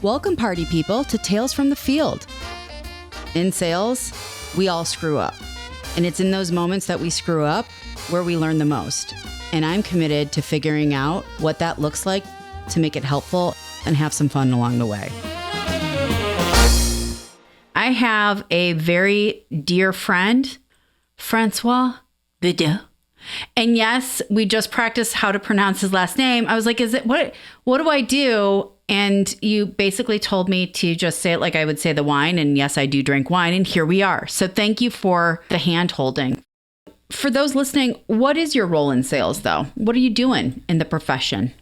Welcome, party people, to Tales from the Field. In sales, we all screw up. And it's in those moments that we screw up where we learn the most. And I'm committed to figuring out what that looks like to make it helpful and have some fun along the way. I have a very dear friend, François Bourdeau. And yes, we just practiced how to pronounce his last name. I was like, what do I do? And you basically told me to just say it like I would say the wine. And yes, I do drink wine. And here we are. So thank you for the hand holding. For those listening, what is your role in sales, though? What are you doing in the profession?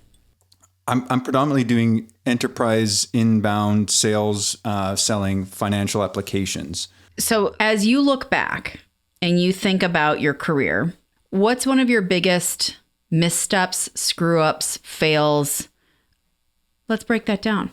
I'm predominantly doing enterprise inbound sales, selling financial applications. So as you look back and you think about your career, what's one of your biggest missteps, screw-ups, fails? Let's break that down.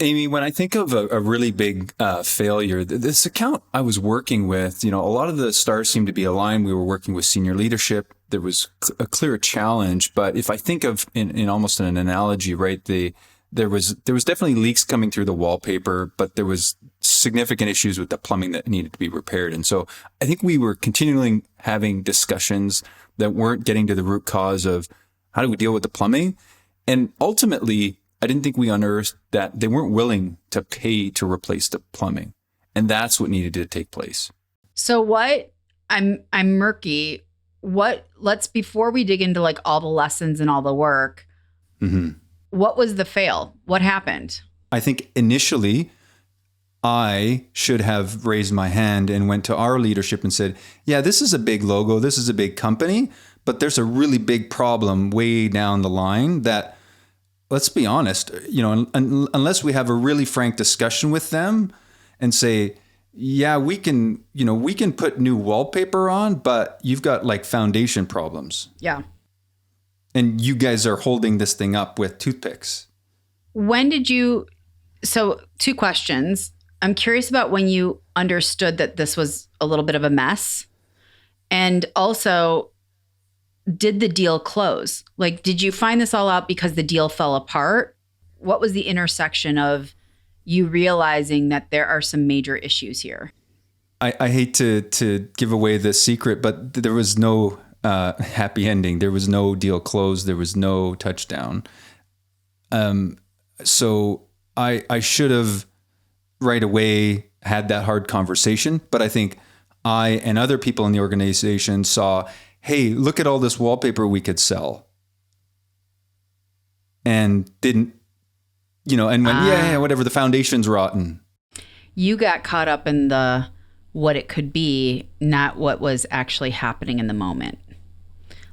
Amy, when I think of a really big failure, this account I was working with, a lot of the stars seemed to be aligned. We were working with senior leadership. There was a clear challenge. But if I think of in almost an analogy, right, there was definitely leaks coming through the wallpaper, but there was significant issues with the plumbing that needed to be repaired. And so I think we were continually having discussions that weren't getting to the root cause of how do we deal with the plumbing. And ultimately, I didn't think we unearthed that they weren't willing to pay to replace the plumbing. And that's what needed to take place. So what, I'm murky. Before we dig into like all the lessons and all the work, What was the fail? What happened? I think initially I should have raised my hand and went to our leadership and said, yeah, this is a big logo. This is a big company, but there's a really big problem way down the line that, let's be honest, unless we have a really frank discussion with them and say, yeah, we can put new wallpaper on, but you've got like foundation problems. Yeah. And you guys are holding this thing up with toothpicks. So 2 questions. I'm curious about when you understood that this was a little bit of a mess. And also, did the deal close? Like, did you find this all out because the deal fell apart? What was the intersection of you realizing that there are some major issues here? I hate to give away the secret, but there was no happy ending. There was no deal closed. There was no touchdown. So I should have right away had that hard conversation. But I think I and other people in the organization saw, hey, look at all this wallpaper we could sell. And didn't, and went, yeah, whatever, the foundation's rotten. You got caught up in the what it could be, not what was actually happening in the moment.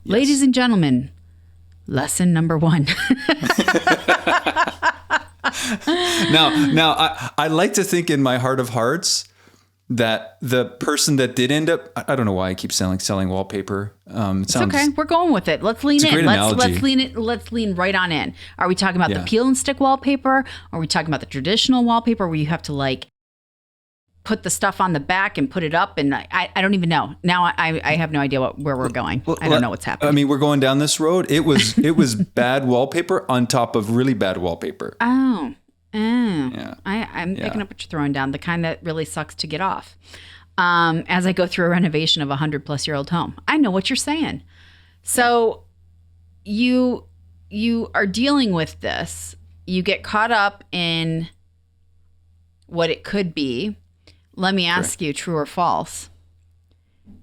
Yes. Ladies and gentlemen, lesson number 1. Now, I like to think in my heart of hearts that the person that did end up, I don't know why I keep selling wallpaper. It's okay. We're going with it. Let's lean in. Let's lean right on in. Are we talking about the peel and stick wallpaper? Are we talking about the traditional wallpaper where you have to like put the stuff on the back and put it up? And I don't even know. Now I have no idea where we're going. I don't know what's happening. I mean, we're going down this road. It was bad wallpaper on top of really bad wallpaper. Oh. Yeah. I'm picking up what you're throwing down, the kind that really sucks to get off. As I go through a renovation of a 100-plus-year-old home, I know what you're saying. So you are dealing with this. You get caught up in what it could be. Let me ask you, true or false?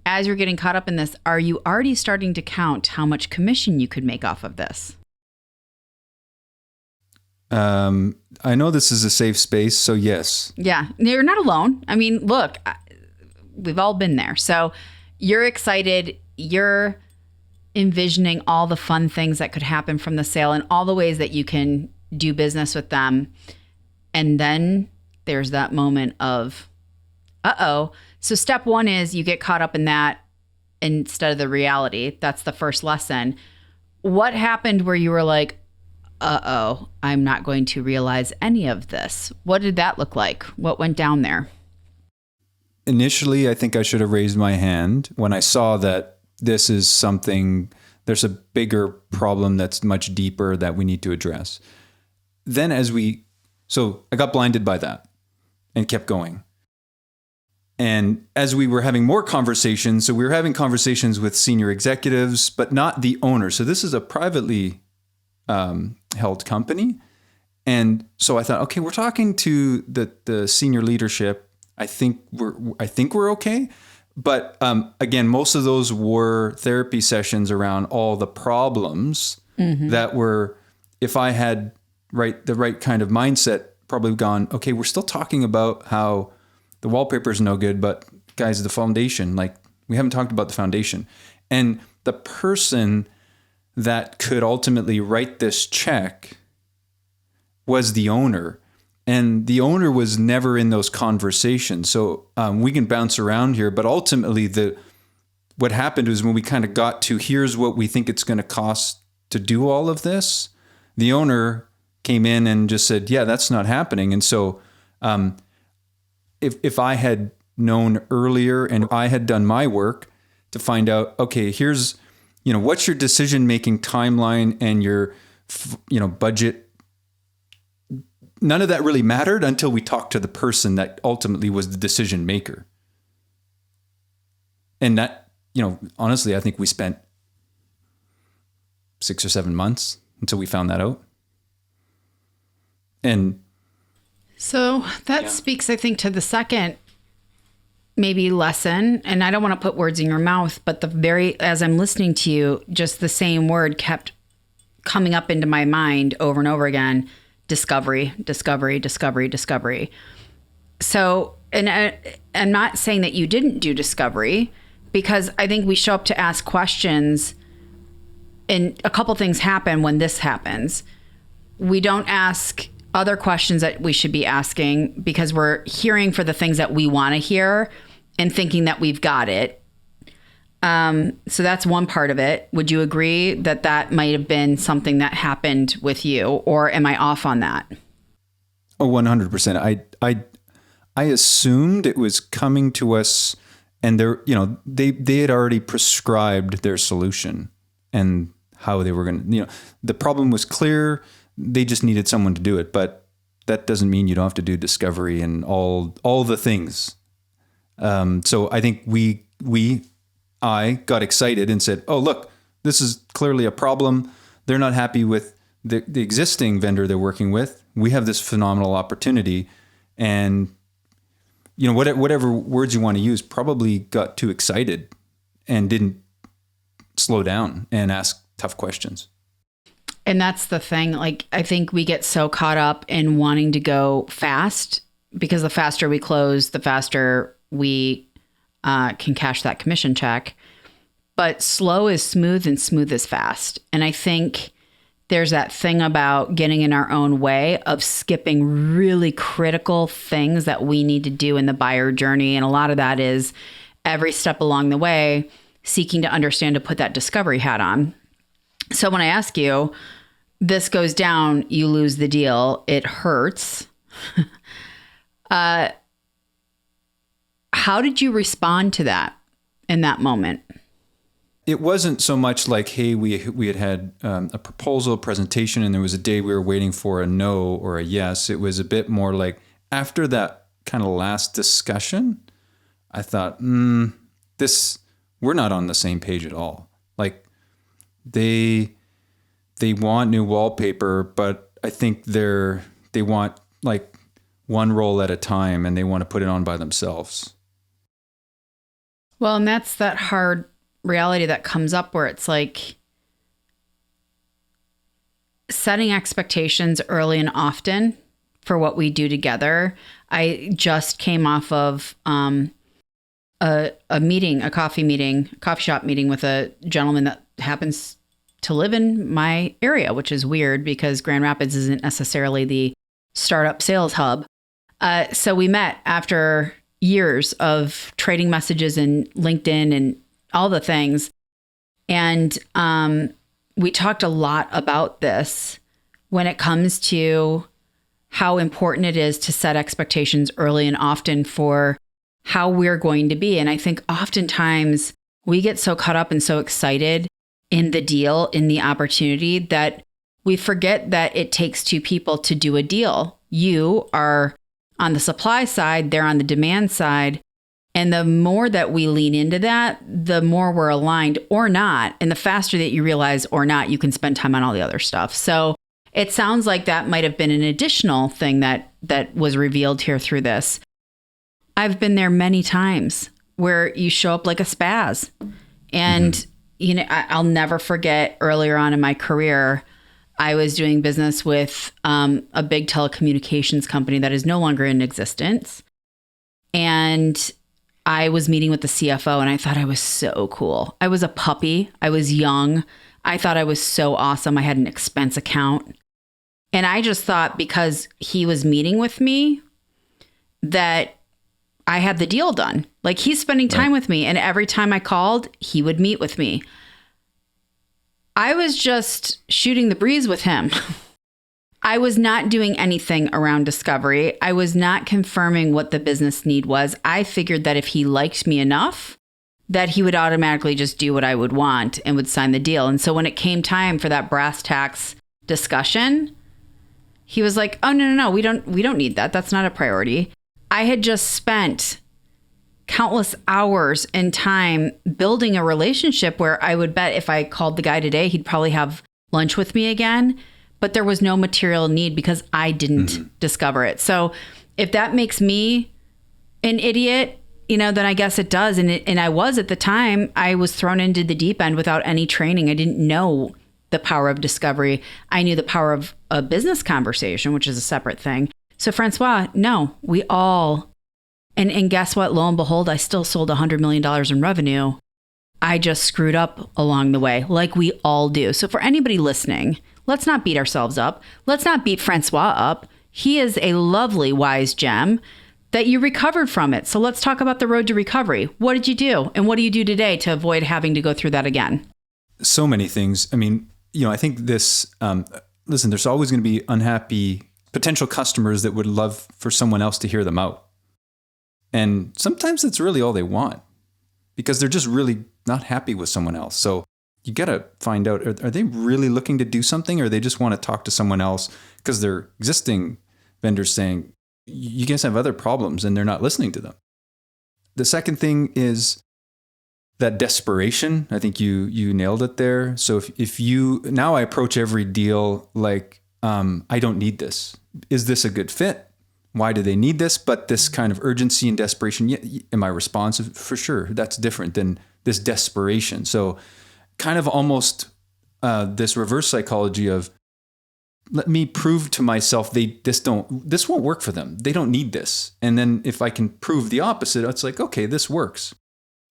As you're getting caught up in this, are you already starting to count how much commission you could make off of this? I know this is a safe space, so yes. Yeah, you're not alone. I mean, look, we've all been there. So you're excited. You're envisioning all the fun things that could happen from the sale and all the ways that you can do business with them. And then there's that moment of, uh-oh. So step 1 is you get caught up in that instead of the reality. That's the first lesson. What happened where you were like, uh-oh, I'm not going to realize any of this? What did that look like? What went down there? Initially, I think I should have raised my hand when I saw that this is something, there's a bigger problem that's much deeper that we need to address. Then as we So I got blinded by that and kept going. And as we were having more conversations, so we were having conversations with senior executives, but not the owner. So this is a privately held company. And so I thought, okay, we're talking to the senior leadership. I think we're okay. But again, most of those were therapy sessions around all the problems that were, if I had the right kind of mindset, probably gone, okay, we're still talking about how the wallpaper is no good, but guys, the foundation, like we haven't talked about the foundation. And the person that could ultimately write this check was the owner. And the owner was never in those conversations. So we can bounce around here, but ultimately what happened was when we kind of got to here's what we think it's going to cost to do all of this, the owner came in and just said, yeah, that's not happening. And so if I had known earlier and I had done my work to find out, okay, here's, what's your decision-making timeline and your, budget, none of that really mattered until we talked to the person that ultimately was the decision maker. And that, honestly, I think we spent 6 or 7 months until we found that out. And so that speaks, I think, to the second maybe lesson. And I don't want to put words in your mouth, but as I'm listening to you, just the same word kept coming up into my mind over and over again. Discovery, discovery, discovery, discovery. So, and I'm not saying that you didn't do discovery, because I think we show up to ask questions and a couple things happen when this happens. We don't ask other questions that we should be asking because we're hearing for the things that we want to hear and thinking that we've got it. So that's one part of it. Would you agree that might have been something that happened with you, or am I off on that? Oh, 100%. I assumed it was coming to us, and they had already prescribed their solution and how they were going to, the problem was clear. They just needed someone to do it, but that doesn't mean you don't have to do discovery and all the things. So I think I got excited and said, oh, look, this is clearly a problem. They're not happy with the existing vendor they're working with. We have this phenomenal opportunity. And, whatever words you want to use, probably got too excited and didn't slow down and ask tough questions. And that's the thing. Like, I think we get so caught up in wanting to go fast, because the faster we close, the faster we can cash that commission check. But slow is smooth and smooth is fast. And I think there's that thing about getting in our own way of skipping really critical things that we need to do in the buyer journey. And a lot of that is every step along the way, seeking to understand, to put that discovery hat on. So when I ask you, this goes down, you lose the deal, it hurts. How did you respond to that in that moment? It wasn't so much like, hey, we had a proposal presentation and there was a day we were waiting for a no or a yes. It was a bit more like after that kind of last discussion, I thought, we're not on the same page at all. Like they want new wallpaper, but I think they want like one roll at a time and they want to put it on by themselves. Well, and that's that hard reality that comes up where it's like setting expectations early and often for what we do together. I just came off of a coffee shop meeting with a gentleman that happens to live in my area, which is weird because Grand Rapids isn't necessarily the startup sales hub. So we met after years of trading messages and LinkedIn and all the things. And we talked a lot about this when it comes to how important it is to set expectations early and often for how we're going to be. And I think oftentimes we get so caught up and so excited in the deal, in the opportunity, that we forget that it takes two people to do a deal. you are on the supply side, they're on the demand side. And the more that we lean into that, the more we're aligned or not. And the faster that you realize or not, you can spend time on all the other stuff. So it sounds like that might have been an additional thing that was revealed here through this. I've been there many times where you show up like a spaz. And, I'll never forget earlier on in my career, I was doing business with a big telecommunications company that is no longer in existence. And I was meeting with the CFO and I thought I was so cool. I was a puppy. I was young. I thought I was so awesome. I had an expense account. And I just thought because he was meeting with me that I had the deal done. Like he's spending time with me. And every time I called, he would meet with me. I was just shooting the breeze with him. I was not doing anything around discovery. I was not confirming what the business need was. I figured that if he liked me enough, that he would automatically just do what I would want and would sign the deal. And so when it came time for that brass tacks discussion, he was like, "Oh, no, we don't need that. That's not a priority." I had just spent countless hours and time building a relationship where I would bet if I called the guy today, he'd probably have lunch with me again. But there was no material need because I didn't discover it. So if that makes me an idiot, then I guess it does. And I was at the time, I was thrown into the deep end without any training. I didn't know the power of discovery. I knew the power of a business conversation, which is a separate thing. So François, no, we all, and guess what? Lo and behold, I still sold $100 million in revenue. I just screwed up along the way, like we all do. So for anybody listening, let's not beat ourselves up. Let's not beat François up. He is a lovely, wise gem that you recovered from it. So let's talk about the road to recovery. What did you do? And what do you do today to avoid having to go through that again? So many things. I mean, I think this, listen, there's always going to be unhappy potential customers that would love for someone else to hear them out. And sometimes that's really all they want because they're just really not happy with someone else. So you got to find out, are they really looking to do something or they just want to talk to someone else because their existing vendors saying, you guys have other problems and they're not listening to them. The second thing is that desperation. I think you nailed it there. So if you, now I approach every deal like, I don't need this. Is this a good fit? Why do they need this? But this kind of urgency and desperation, am I responsive? For sure. That's different than this desperation. So kind of almost this reverse psychology of let me prove to myself this won't work for them. They don't need this. And then if I can prove the opposite, it's like, okay, this works.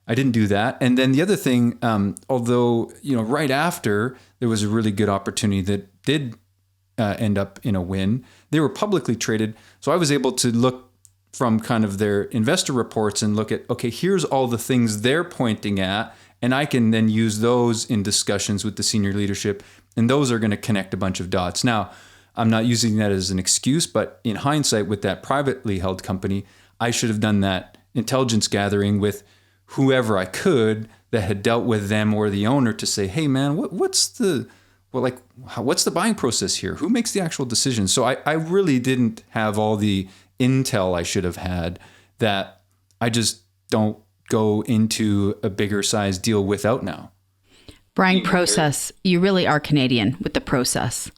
I didn't do that. And then the other thing, although, right after there was a really good opportunity that did end up in a win, they were publicly traded. So I was able to look from kind of their investor reports and look at, okay, here's all the things they're pointing at. And I can then use those in discussions with the senior leadership. And those are going to connect a bunch of dots. Now, I'm not using that as an excuse, but in hindsight, with that privately held company, I should have done that intelligence gathering with whoever I could that had dealt with them or the owner to say, hey, man, what's the buying process here? Who makes the actual decision? So I really didn't have all the intel I should have had that I just don't go into a bigger size deal without now. Buying process. You really are Canadian with the process.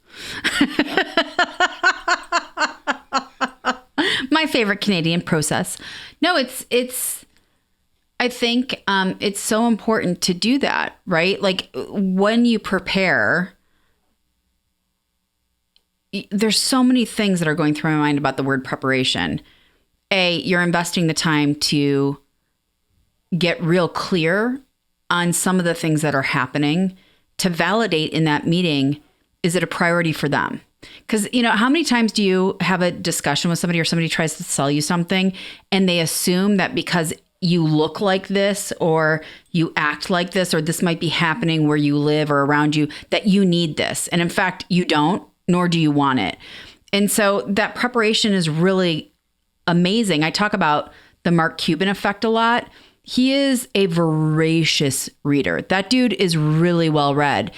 My favorite Canadian process. No, it's I think it's so important to do that, right? Like when you prepare, there's so many things that are going through my mind about the word preparation. You're investing the time to get real clear on some of the things that are happening to validate in that meeting, is it a priority for them? Because, how many times do you have a discussion with somebody or somebody tries to sell you something and they assume that because you look like this or you act like this or this might be happening where you live or around you, that you need this. And in fact, you don't, nor do you want it. And so that preparation is really amazing. I talk about the Mark Cuban effect a lot. He is a voracious reader. That dude is really well read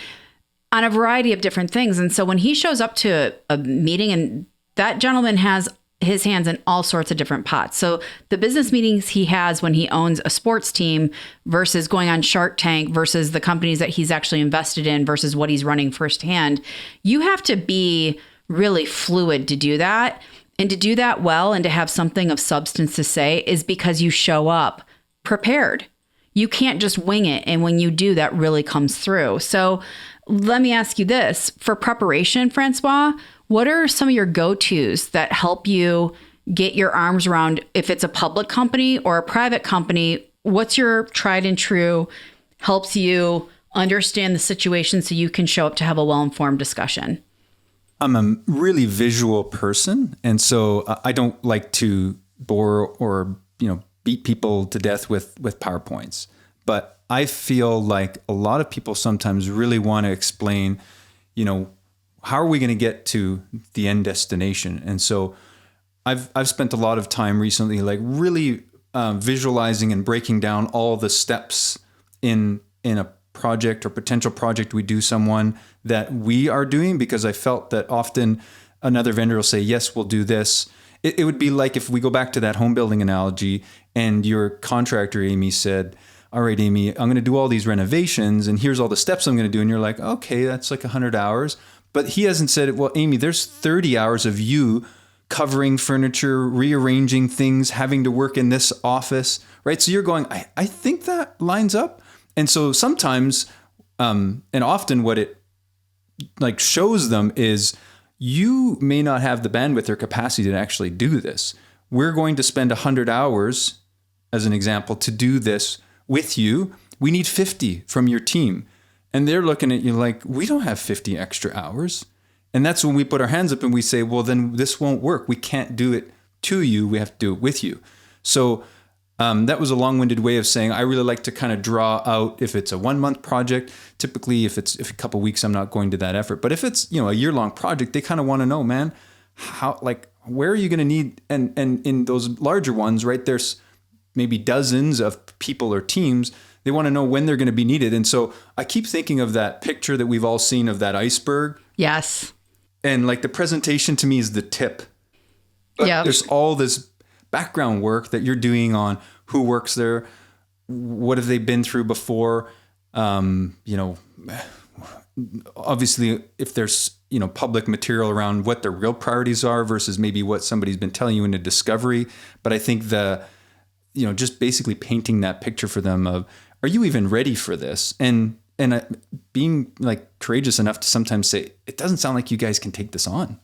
on a variety of different things. And so when he shows up to a meeting and that gentleman has his hands in all sorts of different pots. So the business meetings he has when he owns a sports team versus going on Shark Tank versus the companies that he's actually invested in versus what he's running firsthand, you have to be really fluid to do that. And to do that well and to have something of substance to say is because you show up prepared. You can't just wing it. And when you do, that really comes through. So let me ask you this. For preparation, François, what are some of your go-tos that help you get your arms around, if it's a public company or a private company, what's your tried and true, helps you understand the situation so you can show up to have a well-informed discussion? I'm a really visual person. And so I don't like to bore or, beat people to death with PowerPoints. But I feel like a lot of people sometimes really want to explain, how are we going to get to the end destination? And so I've spent a lot of time recently, like really visualizing and breaking down all the steps in a project or potential project we do someone that we are doing, because I felt that often another vendor will say, yes, we'll do this. It would be like if we go back to that home building analogy and your contractor, Amy, said, all right, Amy, I'm going to do all these renovations and here's all the steps I'm going to do. And you're like, okay, that's like 100 hours. But he hasn't said, well, Amy, there's 30 hours of you covering furniture, rearranging things, having to work in this office, right? So you're going, I think that lines up. And so sometimes, and often what it like shows them is you may not have the bandwidth or capacity to actually do this. We're going to spend 100 hours, as an example, to do this with you. We need 50 from your team. And they're looking at you like, we don't have 50 extra hours. And that's when we put our hands up and we say, well, then this won't work. We can't do it to you. We have to do it with you. So that was a long-winded way of saying I really like to kind of draw out if it's a 1-month project. Typically, if a couple of weeks, I'm not going to that effort. But if it's a year-long project, they kind of want to know, man, where are you going to need? And in those larger ones, right? There's maybe dozens of people or teams. They want to know when they're going to be needed. And so I keep thinking of that picture that we've all seen of that iceberg. Yes. And like the presentation to me is the tip. But there's all this background work that you're doing on who works there, what have they been through before, obviously if there's public material around what their real priorities are versus maybe what somebody's been telling you in a discovery. But I think just basically painting that picture for them of, are you even ready for this? And being like courageous enough to sometimes say, it doesn't sound like you guys can take this on.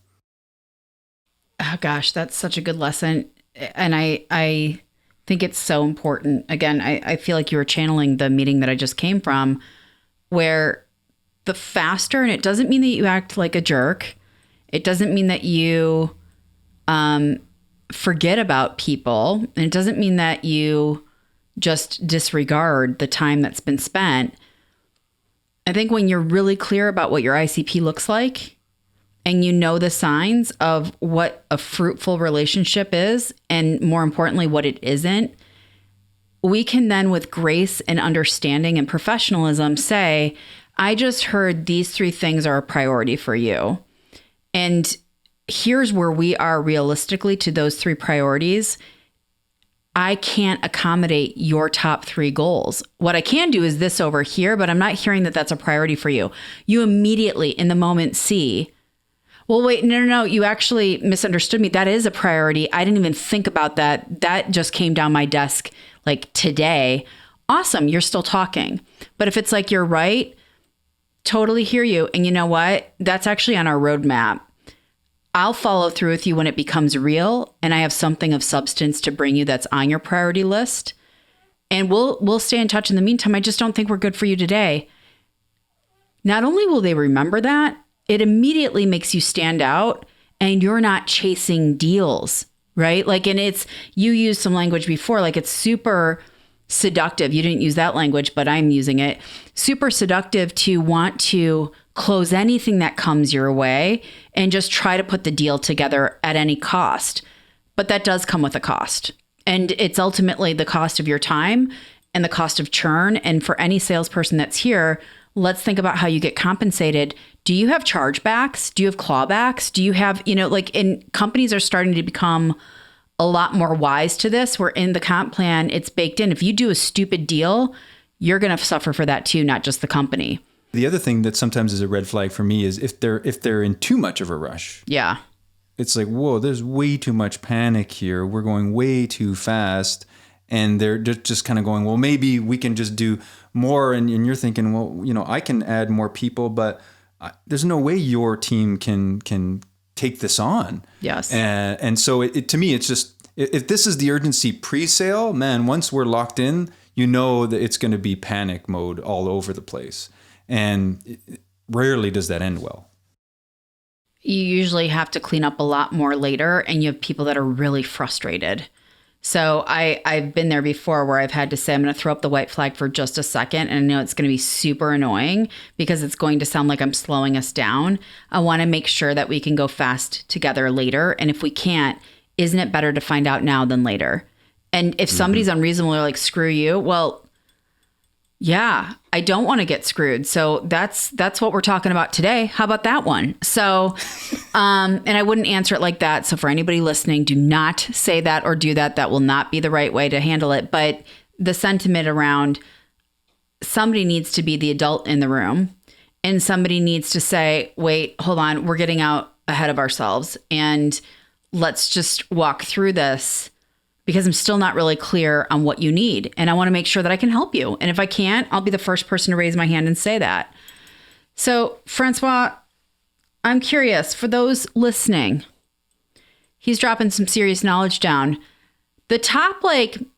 Oh gosh, that's such a good lesson. And I think it's so important. Again, I feel like you were channeling the meeting that I just came from, where the faster, and it doesn't mean that you act like a jerk. It doesn't mean that you forget about people. And it doesn't mean that you just disregard the time that's been spent. I think when you're really clear about what your ICP looks like, and you know the signs of what a fruitful relationship is, and more importantly, what it isn't, we can then with grace and understanding and professionalism say, I just heard these 3 things are a priority for you. And here's where we are realistically to those 3 priorities. I can't accommodate your top 3 goals. What I can do is this over here, but I'm not hearing that that's a priority for you. You immediately in the moment see, well, wait, no, you actually misunderstood me. That is a priority. I didn't even think about that. That just came down my desk like today. Awesome. You're still talking. But if it's like, you're right, totally hear you. And you know what? That's actually on our roadmap. I'll follow through with you when it becomes real and I have something of substance to bring you that's on your priority list. And we'll stay in touch in the meantime. I just don't think we're good for you today. Not only will they remember that, it immediately makes you stand out and you're not chasing deals, right? Like, and you used some language before, like it's super seductive. You didn't use that language, but I'm using it. Super seductive to want to close anything that comes your way and just try to put the deal together at any cost. But that does come with a cost. And it's ultimately the cost of your time and the cost of churn. And for any salesperson that's here, let's think about how you get compensated. do you have chargebacks? Do you have clawbacks? Do you have, and companies are starting to become a lot more wise to this, where in the comp plan, it's baked in. If you do a stupid deal, you're going to suffer for that too, not just the company. The other thing that sometimes is a red flag for me is if they're in too much of a rush. Yeah. It's like, whoa, there's way too much panic here. We're going way too fast. And they're just kind of going, well, maybe we can just do more. And you're thinking, well, I can add more people, but there's no way your team can take this on. Yes. And so it to me, it's just, if this is the urgency pre-sale, man, once we're locked in, that it's going to be panic mode all over the place. And rarely does that end well. You usually have to clean up a lot more later, and you have people that are really frustrated. So I've been there before where I've had to say, I'm going to throw up the white flag for just a second. And I know it's going to be super annoying because it's going to sound like I'm slowing us down. I want to make sure that we can go fast together later. And if we can't, isn't it better to find out now than later? And if somebody's unreasonable, they're like, screw you. Well, yeah, I don't want to get screwed. So that's what we're talking about today. How about that one? So, and I wouldn't answer it like that. So for anybody listening, do not say that or do that. That will not be the right way to handle it. But the sentiment around somebody needs to be the adult in the room, and somebody needs to say, wait, hold on, we're getting out ahead of ourselves, and let's just walk through this, because I'm still not really clear on what you need. And I want to make sure that I can help you. And if I can't, I'll be the first person to raise my hand and say that. So, François, I'm curious, for those listening, he's dropping some serious knowledge down. The top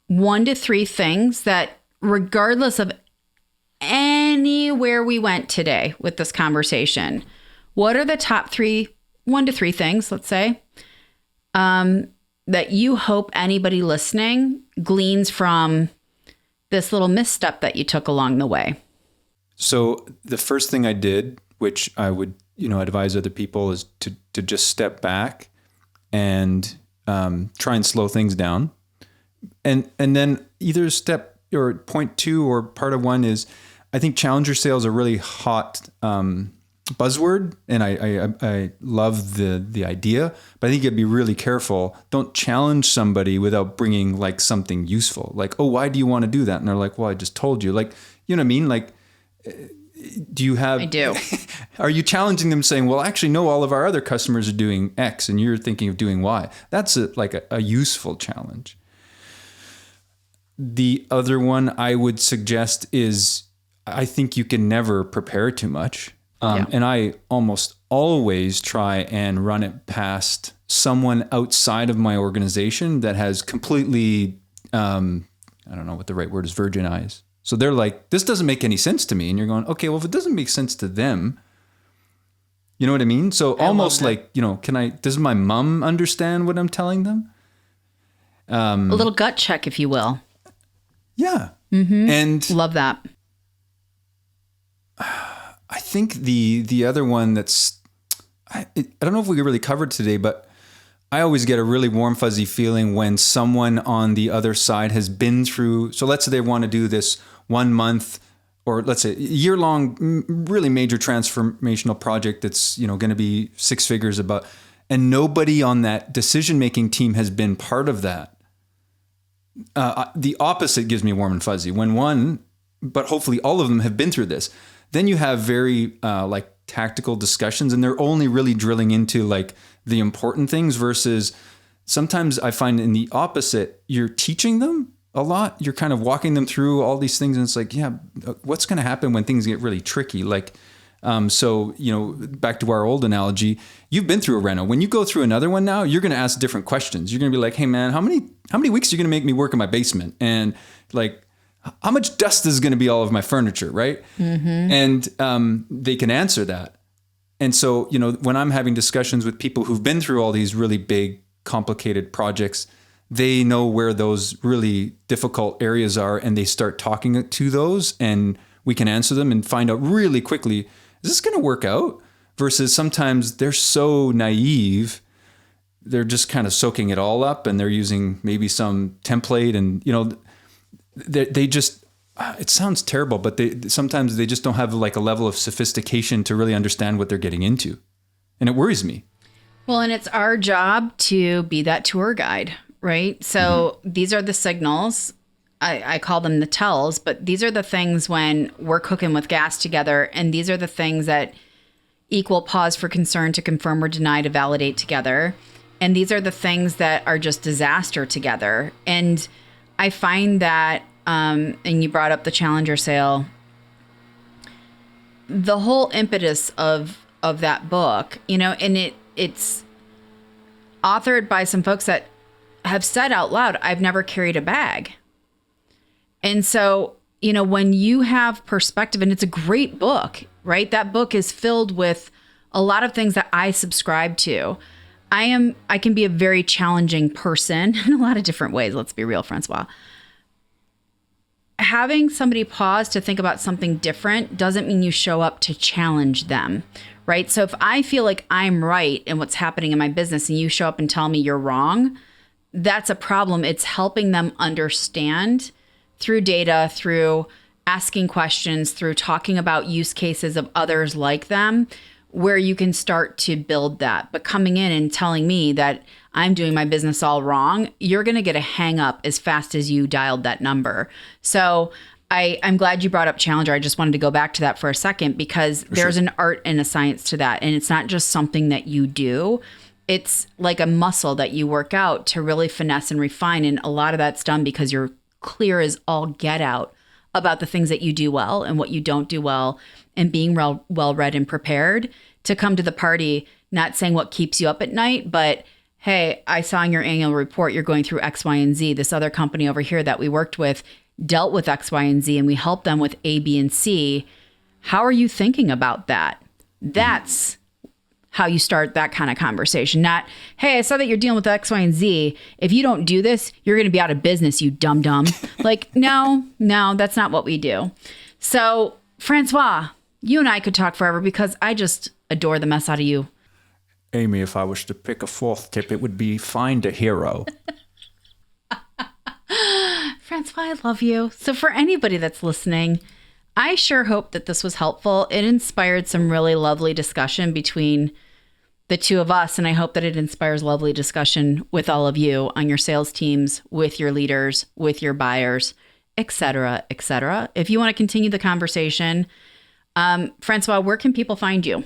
1 to 3 things that, regardless of anywhere we went today with this conversation, what are the top 1 to 3 things, let's say, that you hope anybody listening gleans from this little misstep that you took along the way? So the first thing I did, which I would, advise other people, is to just step back and try and slow things down. And then either step or point 2 or part of 1 is, I think challenger sales are really hot buzzword, and I love the idea, but I think you gotta be really careful. Don't challenge somebody without bringing something useful. Oh, why do you want to do that? And they're like, well, I just told you. You know what I mean? Do you have? I do. Are you challenging them, saying, well, actually, no, all of our other customers are doing X, and you're thinking of doing Y? That's a useful challenge. The other one I would suggest is, I think you can never prepare too much. And I almost always try and run it past someone outside of my organization that has completely, I don't know what the right word is, virgin eyes. So they're like, this doesn't make any sense to me. And you're going, okay, well, if it doesn't make sense to them, you know what I mean? So almost does my mom understand what I'm telling them? A little gut check, if you will. Yeah. Mm-hmm. And love that. I think the other one that's, I don't know if we really covered today, but I always get a really warm, fuzzy feeling when someone on the other side has been through, so let's say they want to do this 1 month, or let's say year-long, really major transformational project that's, going to be 6 figures and nobody on that decision-making team has been part of that. The opposite gives me warm and fuzzy. When one, but hopefully all of them have been through this. Then you have very tactical discussions, and they're only really drilling into the important things, versus sometimes I find in the opposite, you're teaching them a lot. You're kind of walking them through all these things, and it's what's going to happen when things get really tricky? So, back to our old analogy, you've been through a reno. When you go through another one now, you're going to ask different questions. You're going to be like, hey man, how many weeks are you going to make me work in my basement? And how much dust is going to be all of my furniture, right? Mm-hmm. And they can answer that. And so, when I'm having discussions with people who've been through all these really big, complicated projects, they know where those really difficult areas are, and they start talking to those, and we can answer them and find out really quickly, is this going to work out? Versus sometimes they're so naive, they're just kind of soaking it all up, and they're using maybe some template, and, they just, it sounds terrible, but sometimes they just don't have like a level of sophistication to really understand what they're getting into. And it worries me. Well, and it's our job to be that tour guide, right? So these are the signals. I call them the tells, but these are the things when we're cooking with gas together. And these are the things that equal pause for concern, to confirm or deny, to validate together. And these are the things that are just disaster together. And I find that, and you brought up the Challenger sale, the whole impetus of that book, and it's authored by some folks that have said out loud, I've never carried a bag. And so, when you have perspective, and it's a great book, right? That book is filled with a lot of things that I subscribe to. I can be a very challenging person in a lot of different ways. Let's be real, François. Having somebody pause to think about something different doesn't mean you show up to challenge them, right? So if I feel like I'm right in what's happening in my business and you show up and tell me you're wrong, that's a problem. It's helping them understand through data, through asking questions, through talking about use cases of others like them, where you can start to build that. But coming in and telling me that I'm doing my business all wrong, you're going to get a hang up as fast as you dialed that number. So I'm glad you brought up Challenger. I just wanted to go back to that for a second, because there's an art and a science to that. And it's not just something that you do. It's like a muscle that you work out to really finesse and refine. And a lot of that's done because you're clear as all get out about the things that you do well and what you don't do well, and being well read and prepared to come to the party, not saying what keeps you up at night, but hey, I saw in your annual report you're going through X, Y, and Z. This other company over here that we worked with dealt with X, Y, and Z, and we helped them with A, B, and C. How are you thinking about that? That's how you start that kind of conversation. Not, hey, I saw that you're dealing with X, Y, and Z. If you don't do this, you're going to be out of business, you dum-dum. Like, no, that's not what we do. So, François, you and I could talk forever because I just adore the mess out of you. Amy, if I was to pick a fourth tip, it would be find a hero. François, I love you. So for anybody that's listening, I sure hope that this was helpful. It inspired some really lovely discussion between the two of us, and I hope that it inspires lovely discussion with all of you on your sales teams, with your leaders, with your buyers, et cetera, et cetera. If you want to continue the conversation, François, where can people find you?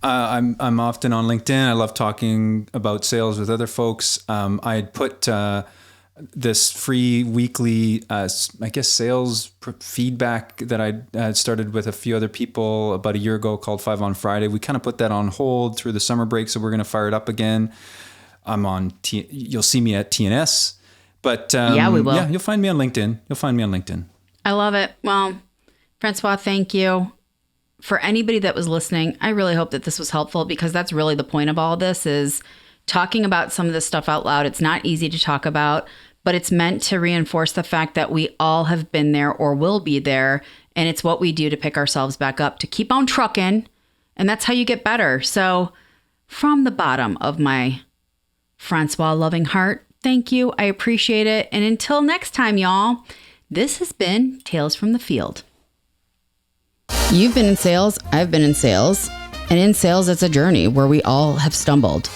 I'm often on LinkedIn. I love talking about sales with other folks. I had put this free weekly, sales feedback that I started with a few other people about a year ago called 5 on Friday. We kind of put that on hold through the summer break, so we're going to fire it up again. I'm on you'll see me at TNS, but yeah, we will. Yeah, you'll find me on LinkedIn. I love it. Well, François, thank you. For anybody that was listening, I really hope that this was helpful, because that's really the point of all this, is talking about some of this stuff out loud. It's not easy to talk about, but it's meant to reinforce the fact that we all have been there or will be there. And it's what we do to pick ourselves back up, to keep on trucking. And that's how you get better. So from the bottom of my François loving heart, thank you. I appreciate it. And until next time, y'all, this has been Tales from the Field. You've been in sales. I've been in sales. And in sales, it's a journey where we all have stumbled.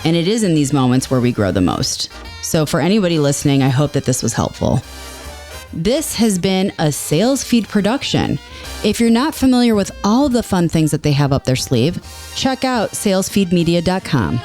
And it is in these moments where we grow the most. So for anybody listening, I hope that this was helpful. This has been a Sales Feed production. If you're not familiar with all the fun things that they have up their sleeve, check out salesfeedmedia.com.